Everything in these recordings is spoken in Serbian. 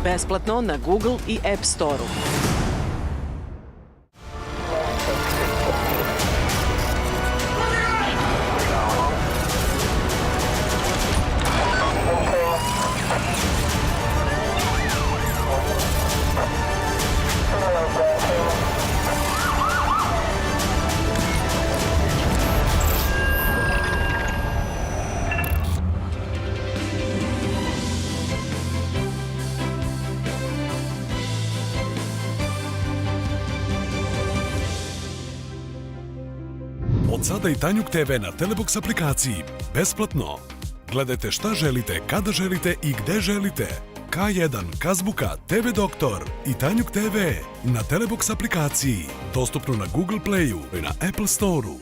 Besplatno na Google i App Store-u. Od sada i Tanjug TV na Telebox aplikaciji. Besplatno. Gledajte šta želite, kada želite i gde želite. K1, Kazbuka, TV Doktor i Tanjug TV na Telebox aplikaciji. Dostupno na Google Playu i na Apple Store-u.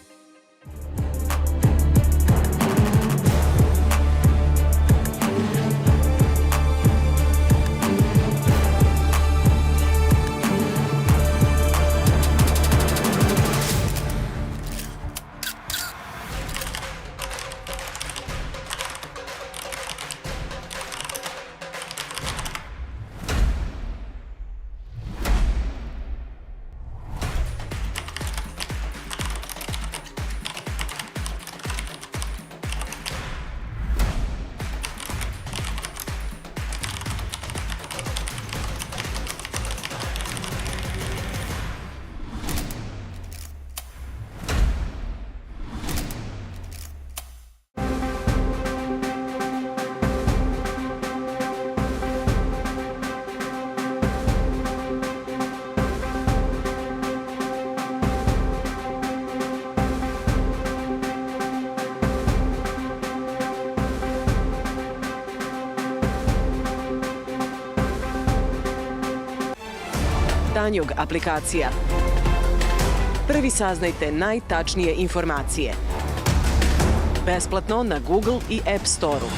Tanjug aplikacija. Prvi saznajte najtačnije informacije. Besplatno na Google i App Store-u.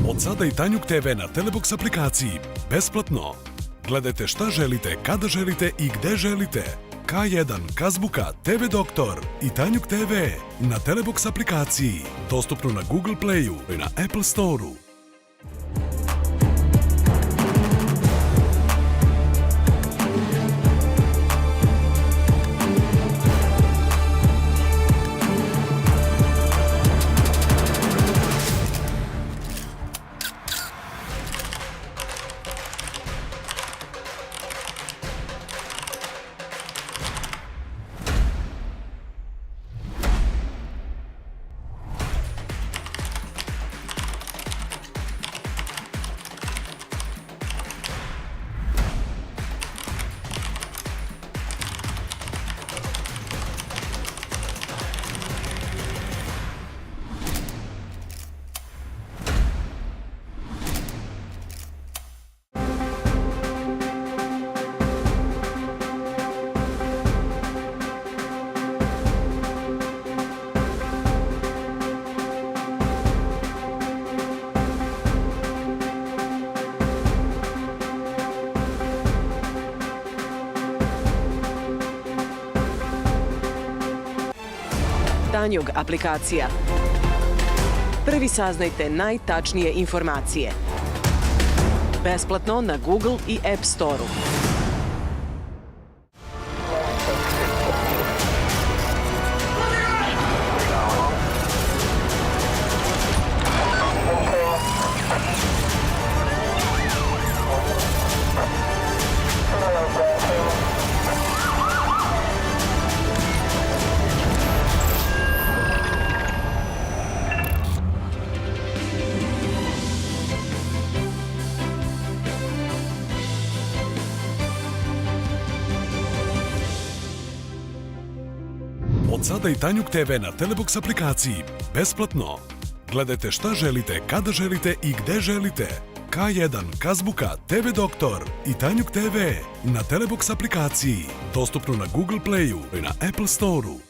Od sada i Tanjug TV na Telebox aplikaciji. Besplatno. Gledajte šta želite, kada želite i gde želite. K1, Kazbuka, TV Doktor i Tanjug TV na Telebox aplikaciji. Dostupno na Google Playu i na Apple Store-u. Tanjug aplikacija. Prvi saznajte najtačnije informacije. Besplatno na Google i App Store-u. Od sada i Tanjug TV na Telebox aplikaciji. Besplatno. Gledajte šta želite, kada želite i gde želite. K1, Kazbuka, TV Doktor i Tanjuk TV na Telebox aplikaciji. Dostupno na Google Playu i na Apple Storeu.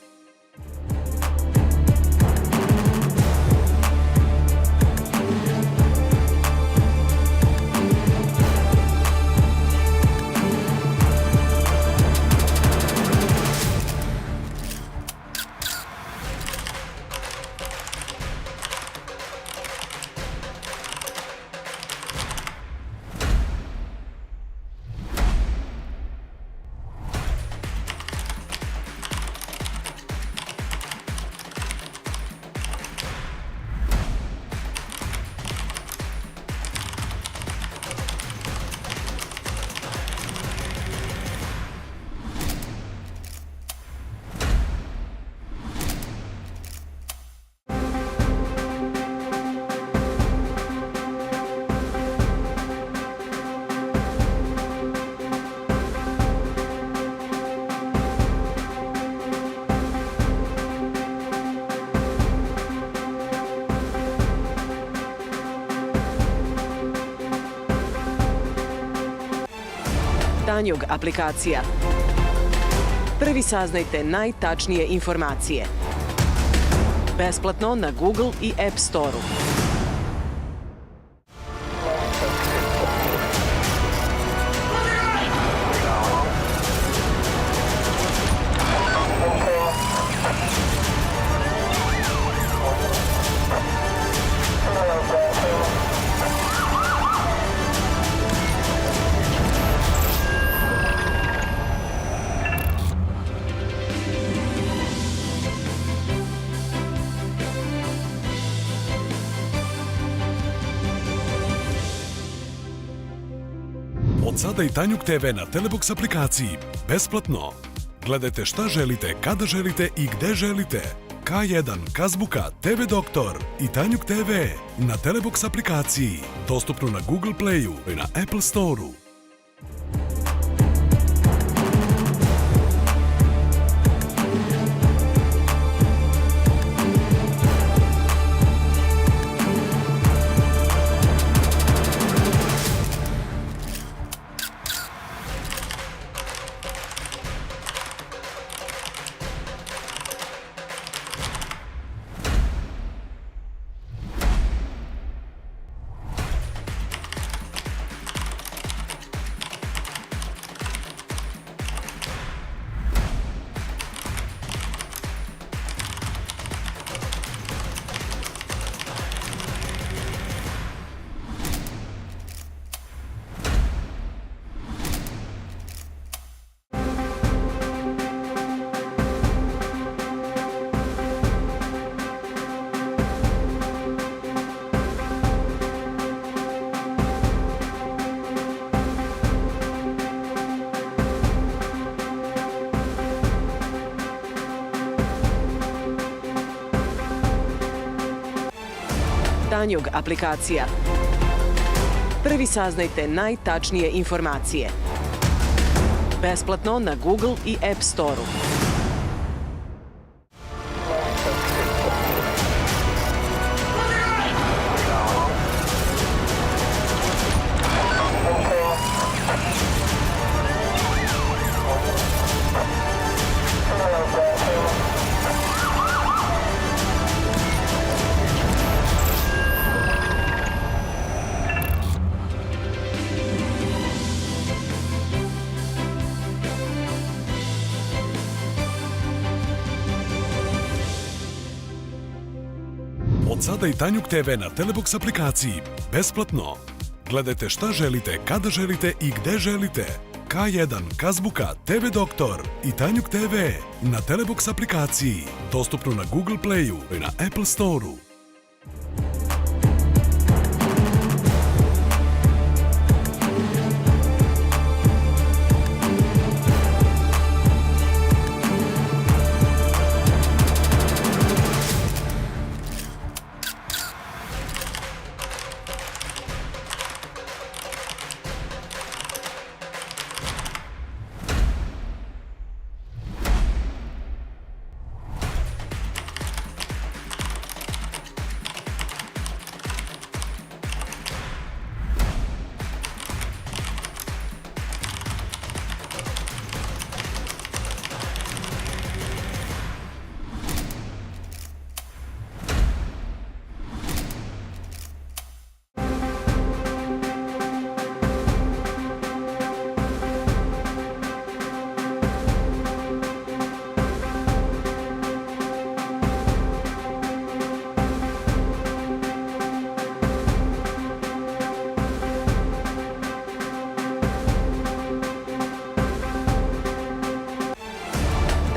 Tanjuk aplikacija. Prvi saznajte najtačnije informacije. Besplatno na Google i App Storeu. Od sada i Tanjuk TV na Telebox aplikaciji. Besplatno. Gledajte šta želite, kada želite i gde želite. K1, Kazbuka, TV Doktor i Tanjuk TV na Telebox aplikaciji. Dostupno na Google Playu i na Apple Storeu. Tanjuk aplikacija. Prvi saznajte najtačnije informacije. Besplatno na Google i App Storeu. Od sada i Tanjuk TV na Telebox aplikaciji. Besplatno. Gledajte šta želite, kada želite i gde želite. K1, Kazbuka, TV Doktor i Tanjuk TV na Telebox aplikaciji. Dostupno na Google Playu i na Apple Storeu.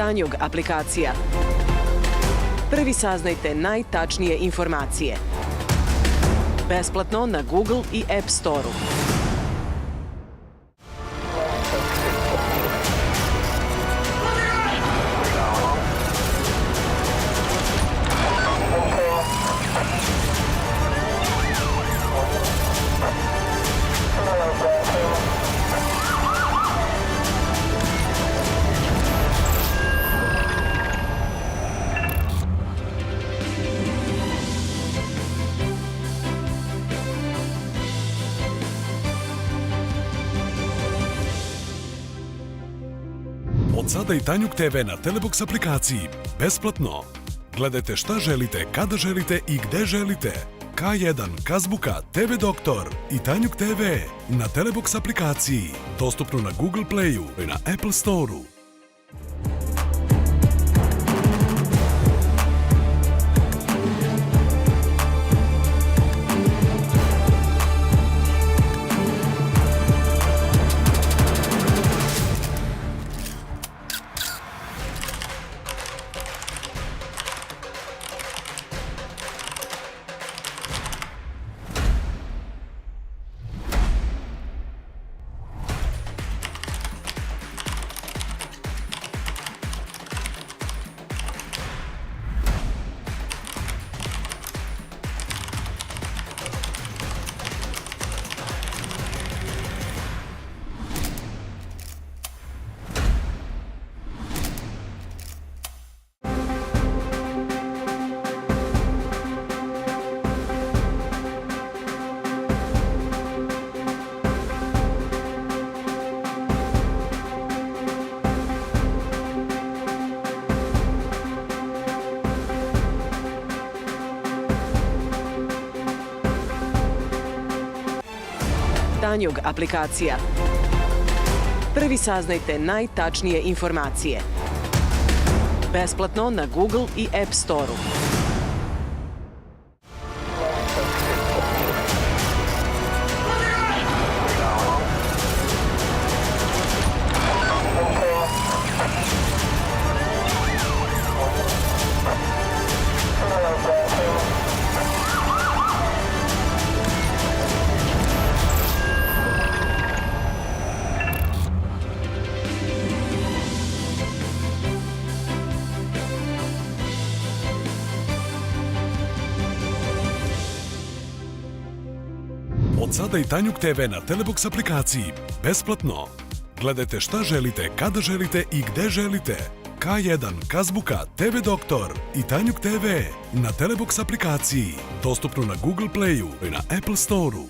Tanjug aplikacija. Prvi saznajte najtačnije informacije. Besplatno na Google i App Store-u. Od sada i Tanjug TV na Telebox aplikaciji. Besplatno. Gledajte šta želite, kada želite i gde želite. K1, Kazbuka, TV Doktor i Tanjug TV na Telebox aplikaciji. Dostupno na Google Playu i na Apple Store-u. Tanjug aplikacija. Prvi saznajte najtačnije informacije. Besplatno na Google i App Store-u. Od sada i Tanjug TV na Telebox aplikaciji. Besplatno. Gledajte šta želite, kada želite i gde želite. K1, Kazbuka, TV Doktor i Tanjug TV na Telebox aplikaciji. Dostupno na Google Playu i na Apple Store-u.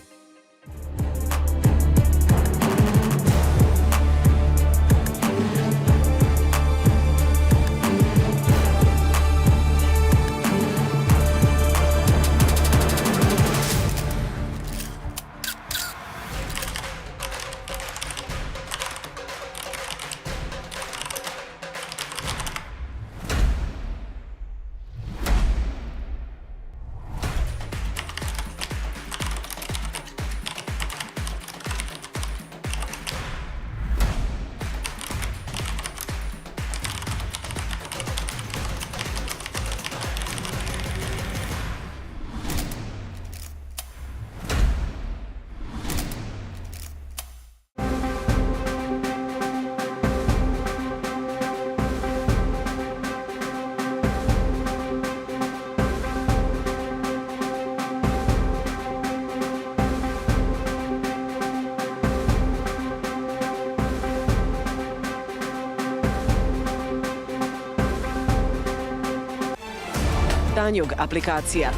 Tanjug aplikacija.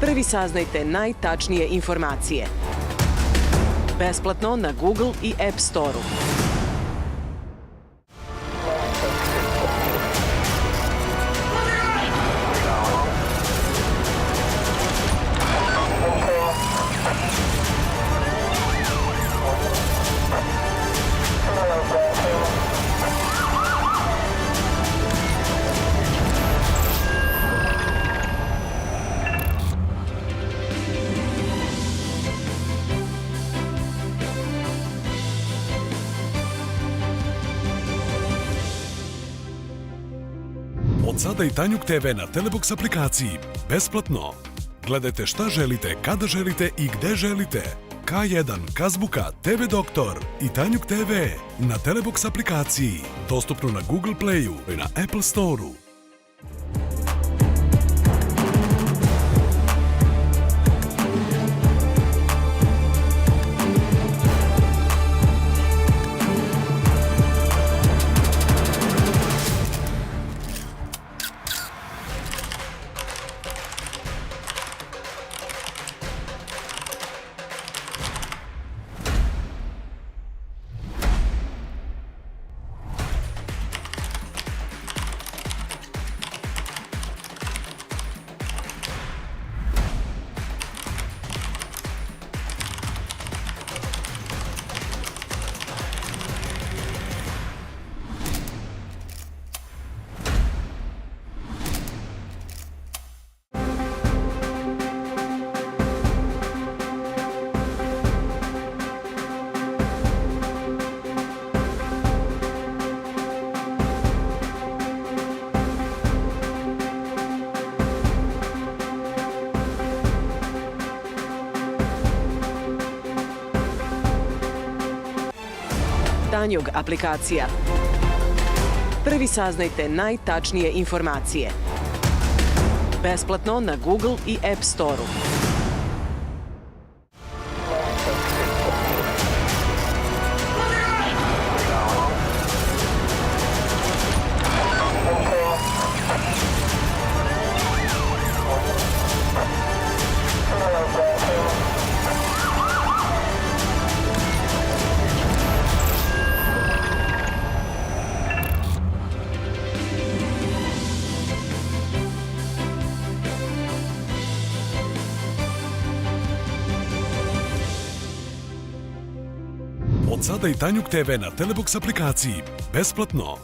Prvi saznajte najtačnije informacije. Besplatno na Google i App Store-u. Od sada i Tanjug TV na Telebox aplikaciji. Besplatno. Gledajte šta želite, kada želite i gde želite. K1, Kazbuka, TV Doktor i Tanjug TV na Telebox aplikaciji. Dostupno na Google Playu i na Apple Storeu. Tanjug aplikacija. Prvi saznajte najtačnije informacije. Besplatno na Google i App Storeu. Od sada i Tanjug TV na Telebox aplikaciji. Besplatno.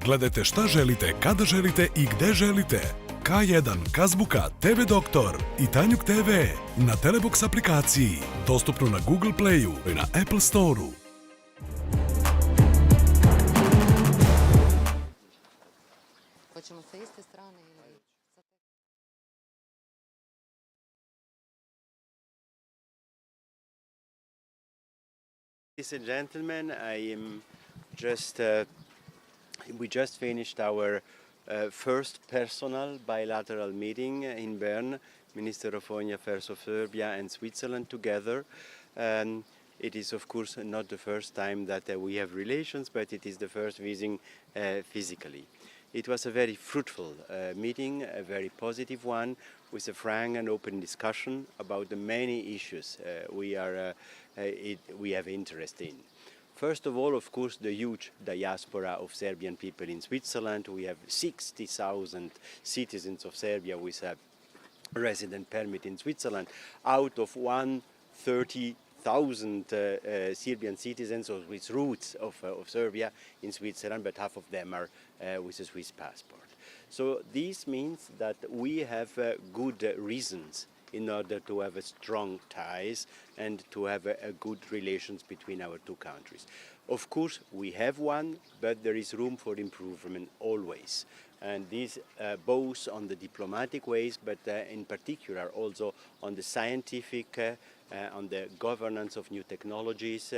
Gledajte šta želite, kada želite i gde želite. K1, Kazbuka, TV Doktor i Tanjug TV na Telebox aplikaciji. Dostupno na Google Playu i na Apple Storeu. Hoćemo sa iste strane ili... Ladies and gentlemen, we just finished our first personal bilateral meeting in Bern, Minister of Foreign Affairs of Serbia and Switzerland together. It is of course not the first time that we have relations, but it is the first visiting physically. It was a very fruitful meeting, a very positive one, with a frank and open discussion about the many issues we have interest in. First of all, of course, the huge diaspora of Serbian people in Switzerland. We have 60,000 citizens of Serbia with a resident permit in Switzerland, out of 130,000 Serbian citizens with roots of Serbia in Switzerland, but half of them are with a Swiss passport. So this means that we have good reasons in order to have strong ties and to have a good relations between our two countries. Of course, we have one, but there is room for improvement always. And this both on the diplomatic ways, but in particular also on the scientific, on the governance of new technologies,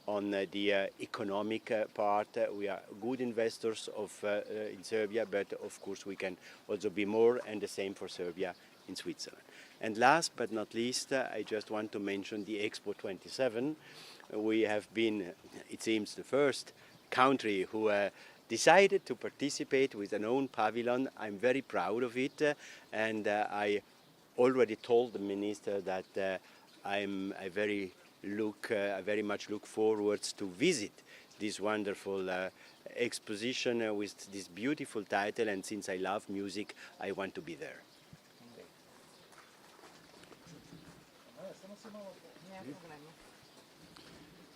on the economic part. We are good investors in Serbia, but of course we can also be more, and the same for Serbia in Switzerland. And last but not least, I just want to mention the Expo 27. We have been, it seems, the first country who decided to participate with an own pavilion. I'm very proud of it, and I already told the minister that I very much look forward to visit this wonderful exposition with this beautiful title, and since I love music, I want to be there.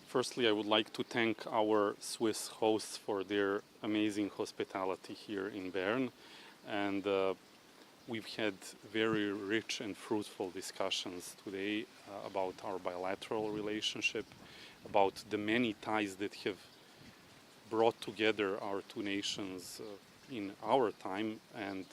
Firstly, I would like to thank our Swiss hosts for their amazing hospitality here in Bern, and we've had very rich and fruitful discussions today about our bilateral relationship, about the many ties that have brought together our two nations in our time, and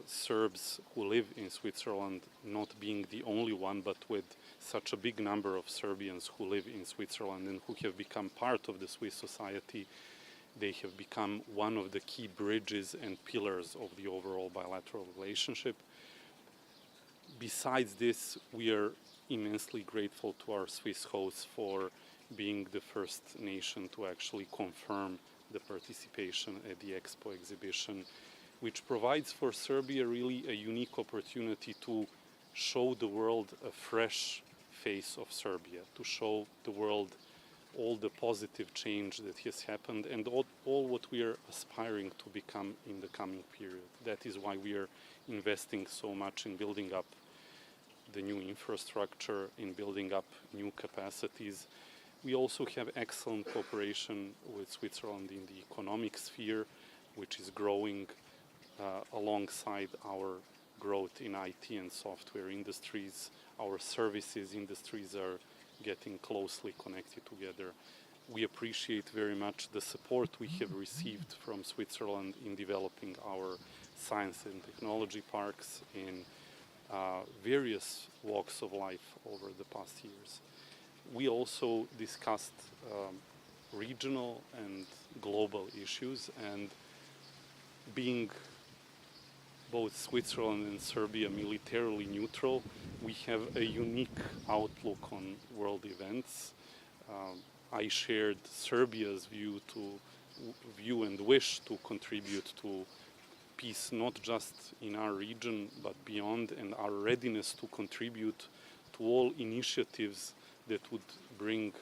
Serbs who live in Switzerland not being the only one, but with such a big number of Serbians who live in Switzerland and who have become part of the Swiss society, they have become one of the key bridges and pillars of the overall bilateral relationship. Besides this, we are immensely grateful to our Swiss hosts for being the first nation to actually confirm the participation at the Expo exhibition, which provides for Serbia really a unique opportunity to show the world a fresh face of Serbia, to show the world all the positive change that has happened and all what we are aspiring to become in the coming period. That is why we are investing so much in building up the new infrastructure, in building up new capacities. We also have excellent cooperation with Switzerland in the economic sphere, which is growing alongside our growth in IT and software industries. Our services industries are getting closely connected together. We appreciate very much the support we have received from Switzerland in developing our science and technology parks in various walks of life over the past years. We also discussed regional and global issues, and being both Switzerland and Serbia militarily neutral, we have a unique outlook on world events. I shared Serbia's view and wish to contribute to peace not just in our region but beyond, and our readiness to contribute to all initiatives that would bring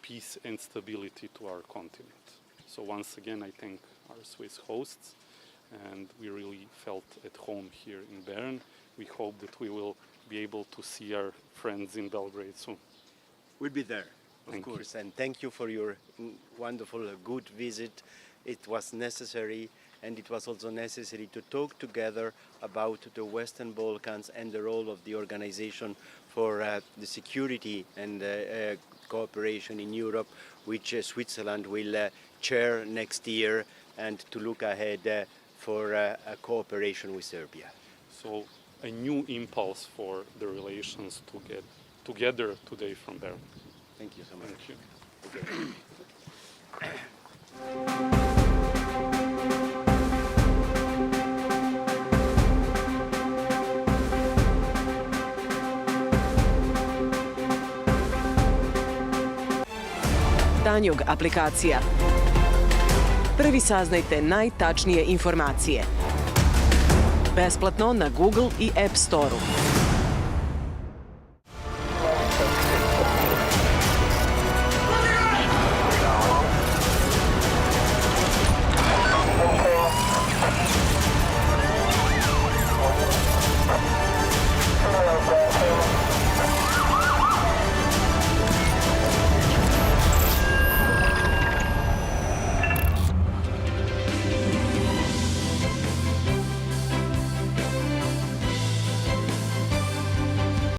peace and stability to our continent. So once again, I thank our Swiss hosts, and we really felt at home here in Bern. We hope that we will be able to see our friends in Belgrade soon. We'll be there, of course, and thank you for your wonderful, good visit. It was necessary, and it was also necessary to talk together about the Western Balkans and the role of the organization for the security and cooperation in Europe, which Switzerland will chair next year, and to look ahead for a cooperation with Serbia. So a new impulse for the relations to get together today from Bern. Thank you so much. Thank you. Tanjug aplikacija. Prvi saznajte najtačnije informacije. Besplatno na Google i App Store-u.